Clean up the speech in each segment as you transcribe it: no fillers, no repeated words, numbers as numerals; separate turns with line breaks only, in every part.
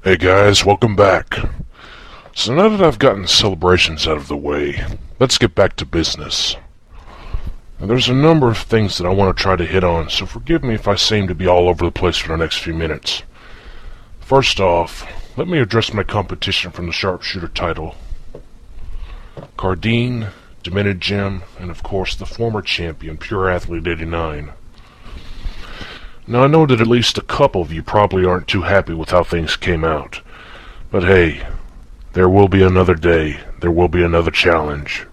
Hey guys, welcome back. So now that I've gotten celebrations out of the way, let's get back to business. Now, there's a number of things that I want to try to hit on, so forgive me if I seem to be all over the place for the next few minutes. First off, let me address my competition from the sharpshooter title. Cardine, Demented Gem, and of course the former champion, Pure Athlete 89. Now I know that at least a couple of you probably aren't too happy with how things came out. But hey, there will be another day, there will be another challenge.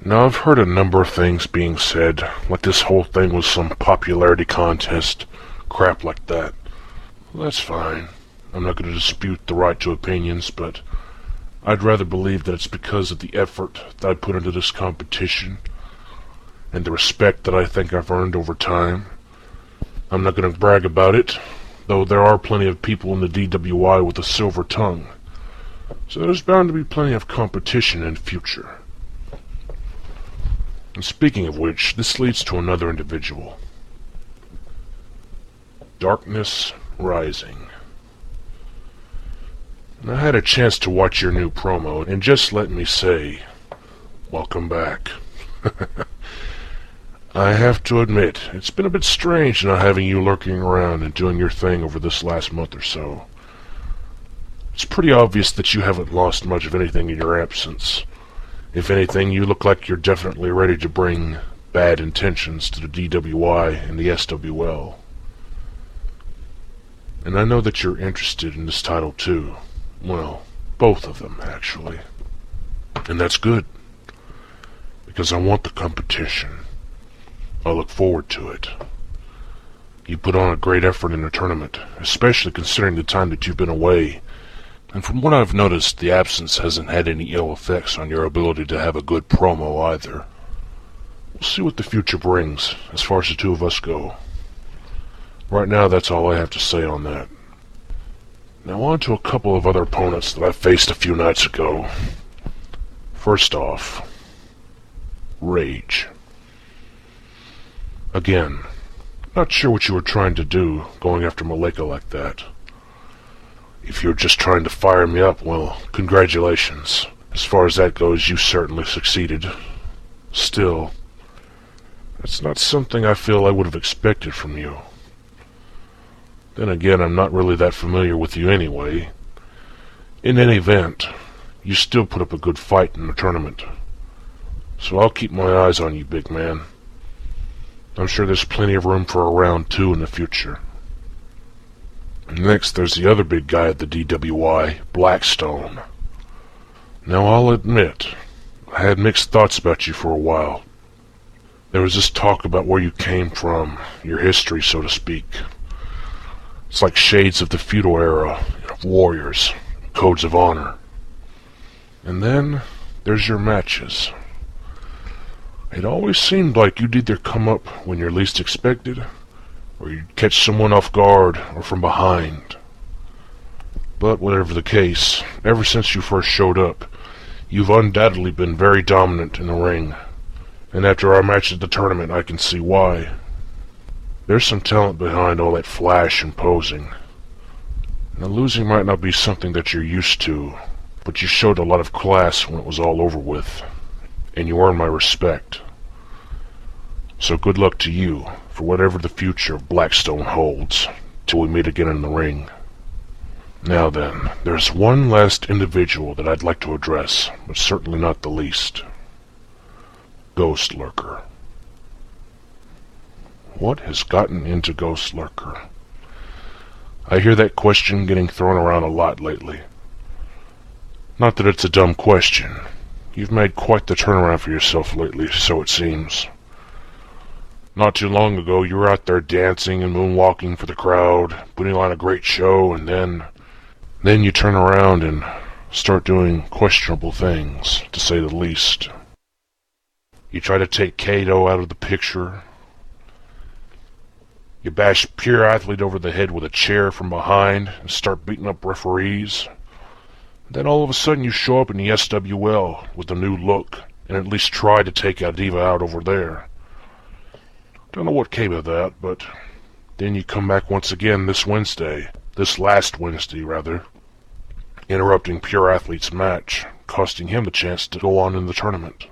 Now I've heard a number of things being said, like this whole thing was some popularity contest, crap like that. Well, that's fine. I'm not going to dispute the right to opinions, but I'd rather believe that it's because of the effort that I put into this competition, and the respect that I think I've earned over time. I'm not going to brag about it, though there are plenty of people in the DWI with a silver tongue. So there's bound to be plenty of competition in the future. And speaking of which, this leads to another individual. Darkness Rising. And I had a chance to watch your new promo, and just let me say, welcome back. I have to admit, it's been a bit strange not having you lurking around and doing your thing over this last month or so. It's pretty obvious that you haven't lost much of anything in your absence. If anything, you look like you're definitely ready to bring bad intentions to the DWI and the SWL. And I know that you're interested in this title too. Well, both of them, actually. And that's good, because I want the competition. I look forward to it. You put on a great effort in the tournament, especially considering the time that you've been away. And from what I've noticed, the absence hasn't had any ill effects on your ability to have a good promo either. We'll see what the future brings, as far as the two of us go. Right now, that's all I have to say on that. Now on to a couple of other opponents that I faced a few nights ago. First off, Rage. Again, not sure what you were trying to do, going after Malika like that. If you're just trying to fire me up, well, congratulations. As far as that goes, you certainly succeeded. Still, that's not something I feel I would have expected from you. Then again, I'm not really that familiar with you anyway. In any event, you still put up a good fight in the tournament. So I'll keep my eyes on you, big man. I'm sure there's plenty of room for a round 2 in the future. Next, there's the other big guy at the DWI, Blackstone. Now, I'll admit, I had mixed thoughts about you for a while. There was this talk about where you came from, your history, so to speak. It's like shades of the feudal era, of warriors, codes of honor. And then, there's your matches. It always seemed like you'd either come up when you're least expected, or you'd catch someone off guard, or from behind. But whatever the case, ever since you first showed up, you've undoubtedly been very dominant in the ring. And after our match at the tournament, I can see why. There's some talent behind all that flash and posing. Now, losing might not be something that you're used to, but you showed a lot of class when it was all over with. And you earn my respect. So good luck to you for whatever the future of Blackstone holds, till we meet again in the ring. Now then, there's one last individual that I'd like to address, but certainly not the least. Ghost Lurker. What has gotten into Ghost Lurker? I hear that question getting thrown around a lot lately. Not that it's a dumb question. You've made quite the turnaround for yourself lately, so it seems. Not too long ago, you were out there dancing and moonwalking for the crowd, putting on a great show, and then you turn around and start doing questionable things, to say the least. You try to take Kato out of the picture. You bash Pure Athlete over the head with a chair from behind and start beating up referees. Then all of a sudden you show up in the SWL with a new look, and at least try to take a diva out over there. Don't know what came of that, but then you come back once again this Wednesday, this last Wednesday, rather, interrupting Pure Athlete's match, costing him the chance to go on in the tournament.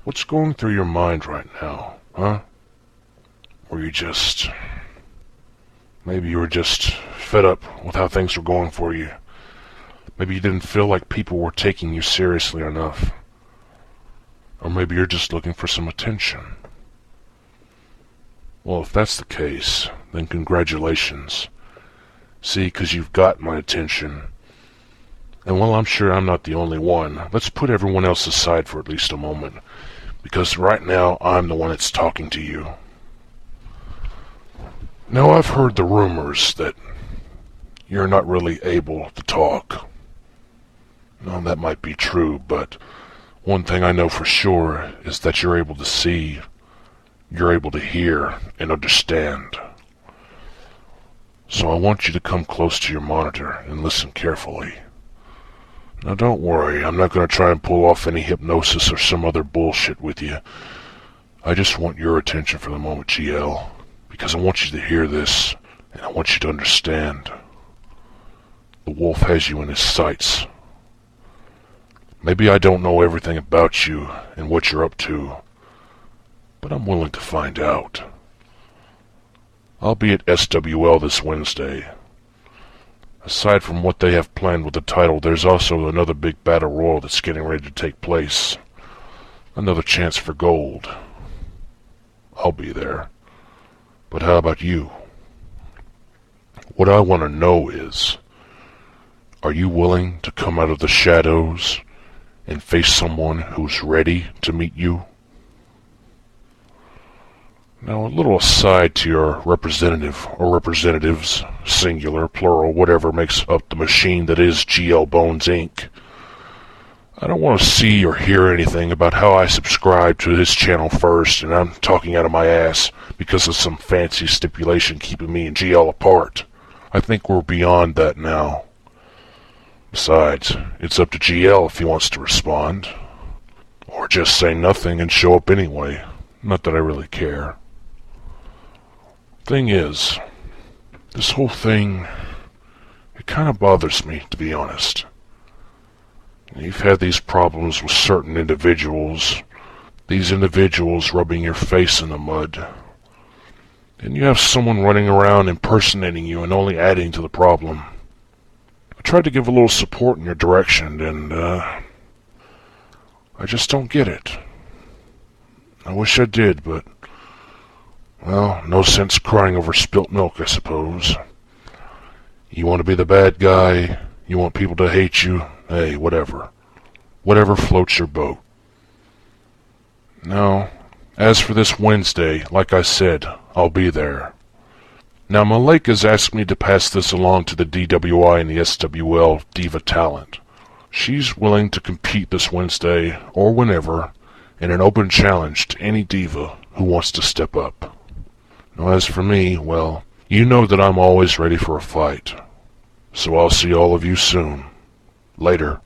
What's going through your mind right now, huh? Or maybe you were just fed up with how things were going for you. Maybe you didn't feel like people were taking you seriously enough. Or maybe you're just looking for some attention. Well, if that's the case, then congratulations. See, 'cause you've got my attention. And while I'm sure I'm not the only one, let's put everyone else aside for at least a moment. Because right now, I'm the one that's talking to you. Now, I've heard the rumors that you're not really able to talk. Now, that might be true, but one thing I know for sure is that you're able to see, you're able to hear, and understand. So I want you to come close to your monitor and listen carefully. Now, don't worry, I'm not going to try and pull off any hypnosis or some other bullshit with you. I just want your attention for the moment, GL. Because I want you to hear this, and I want you to understand. The wolf has you in his sights. Maybe I don't know everything about you and what you're up to, but I'm willing to find out. I'll be at SWL this Wednesday. Aside from what they have planned with the title, there's also another big battle royal that's getting ready to take place. Another chance for gold. I'll be there. But how about you? What I want to know is, are you willing to come out of the shadows and face someone who's ready to meet you? Now, a little aside to your representative or representatives, singular, plural, whatever makes up the machine that is GL Bones Inc. I don't want to see or hear anything about how I subscribe to his channel first and I'm talking out of my ass because of some fancy stipulation keeping me and GL apart. I think we're beyond that now. Besides, it's up to GL if he wants to respond. Or just say nothing and show up anyway. Not that I really care. Thing is, this whole thing, it kind of bothers me, to be honest. You've had these problems with certain individuals, these individuals rubbing your face in the mud. And you have someone running around impersonating you and only adding to the problem. I tried to give a little support in your direction, and, I just don't get it. I wish I did, but, well, no sense crying over spilt milk, I suppose. You want to be the bad guy, you want people to hate you, hey, whatever. Whatever floats your boat. Now, as for this Wednesday, like I said, I'll be there. Now, Malek has asked me to pass this along to the DWI and the SWL Diva Talent. She's willing to compete this Wednesday, or whenever, in an open challenge to any diva who wants to step up. Now, as for me, well, you know that I'm always ready for a fight. So I'll see all of you soon. Later.